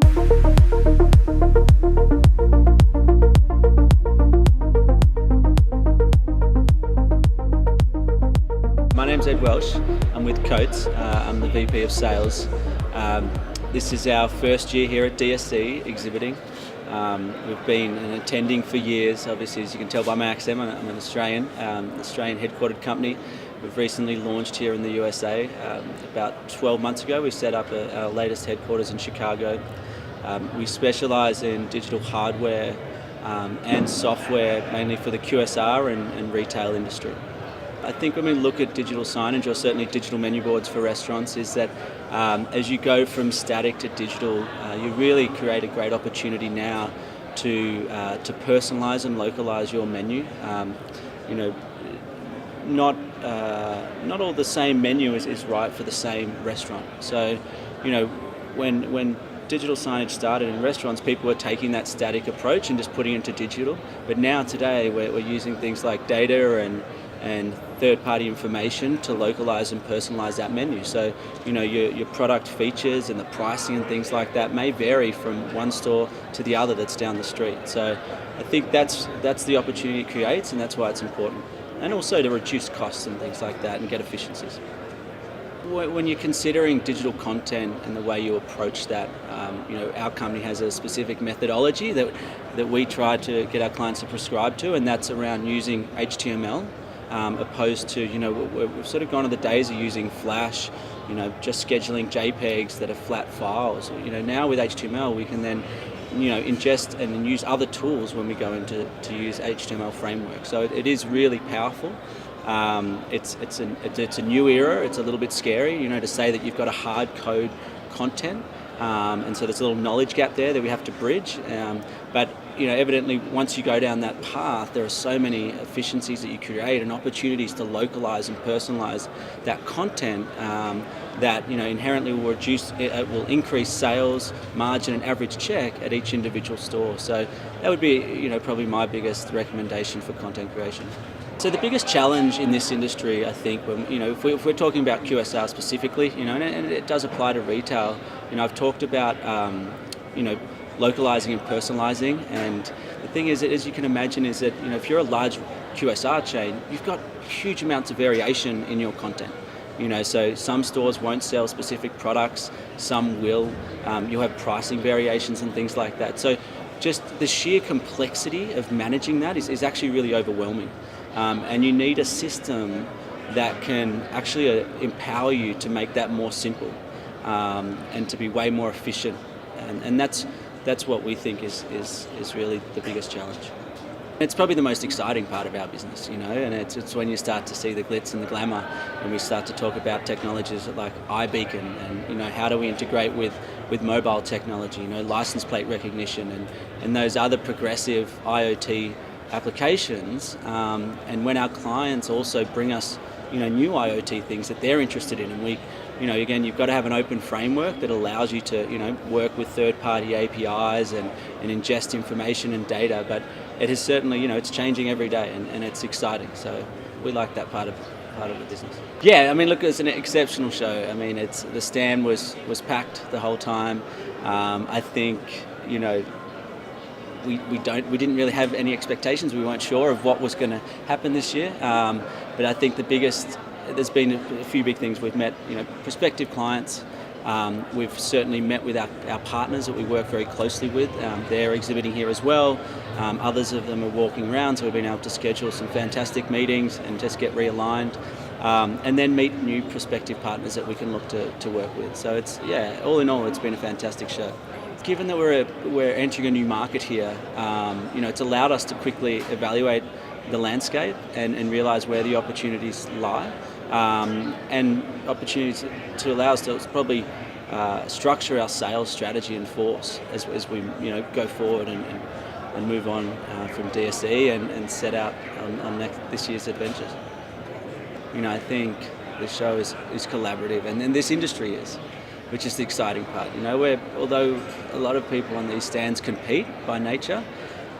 My name's Ed Welsh. I'm with Coates. I'm the VP of Sales. This is our first year here at DSE exhibiting. We've been attending for years. Obviously, as you can tell by my accent, I'm an Australian headquartered company. We've recently launched here in the USA. About 12 months ago, we set up our latest headquarters in Chicago. We specialise in digital hardware and software, mainly for the QSR and retail industry. I think when we look at digital signage, or certainly digital menu boards for restaurants, is that as you go from static to digital, you really create a great opportunity now to personalise and localise your menu. Not all the same menu is right for the same restaurant. So, when digital signage started in restaurants, people were taking that static approach and just putting it into digital. But now today, we're using things like data and third-party information to localise and personalise that menu. So, your product features and the pricing and things like that may vary from one store to the other that's down the street. So, I think that's the opportunity it creates, and that's why it's important. And also to reduce costs and things like that and get efficiencies. When you're considering digital content and the way you approach that, our company has a specific methodology that we try to get our clients to prescribe to, and that's around using HTML. Opposed to, we've sort of gone to the days of using Flash, just scheduling JPEGs that are flat files. Now with HTML we can then, ingest and use other tools when we go into use HTML framework. So it is really powerful. It's a new era. It's a little bit scary, to say that you've got a hard code content. And so there's a little knowledge gap there that we have to bridge. But evidently, once you go down that path, there are so many efficiencies that you create and opportunities to localize and personalize that content that inherently will increase sales, margin, and average check at each individual store. So that would be probably my biggest recommendation for content creation. So the biggest challenge in this industry, I think, when, if we're talking about QSR specifically, and it does apply to retail. I've talked about, localizing and personalizing, and the thing is that, as you can imagine, is that if you're a large QSR chain, you've got huge amounts of variation in your content. So some stores won't sell specific products, some will. You'll have pricing variations and things like that. So just the sheer complexity of managing that is actually really overwhelming. And you need a system that can actually empower you to make that more simple and to be way more efficient. And that's what we think is really the biggest challenge. It's probably the most exciting part of our business, and it's when you start to see the glitz and the glamour, and we start to talk about technologies like iBeacon and how do we integrate with mobile technology, license plate recognition and those other progressive IoT applications, and when our clients also bring us new IoT things that they're interested in, and we again, you've got to have an open framework that allows you to work with third-party APIs and ingest information and data, but it is certainly it's changing every day, and it's exciting, so we like that part of the business. Yeah, look, it's an exceptional show. The stand was packed the whole time. I think we didn't really have any expectations. We weren't sure of what was going to happen this year. But I think there's been a few big things. We've met, prospective clients. We've certainly met with our partners that we work very closely with. They're exhibiting here as well. Others of them are walking around, so we've been able to schedule some fantastic meetings and just get realigned. And then meet new prospective partners that we can look to work with. So all in all, it's been a fantastic show. Given that we're entering a new market here, it's allowed us to quickly evaluate the landscape and realise where the opportunities lie, and opportunities to allow us to probably structure our sales strategy and force as we go forward and move on from DSE and set out on this year's adventures. I think the show is collaborative, and this industry is, which is the exciting part. Where although a lot of people on these stands compete by nature,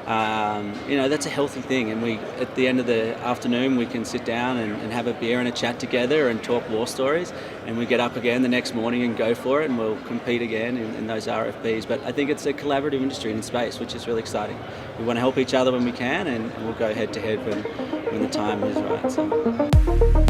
That's a healthy thing. And we, at the end of the afternoon, we can sit down and have a beer and a chat together and talk war stories. And we get up again the next morning and go for it, and we'll compete again in those RFPs. But I think it's a collaborative industry in space, which is really exciting. We want to help each other when we can, and we'll go head to head when the time is right. So.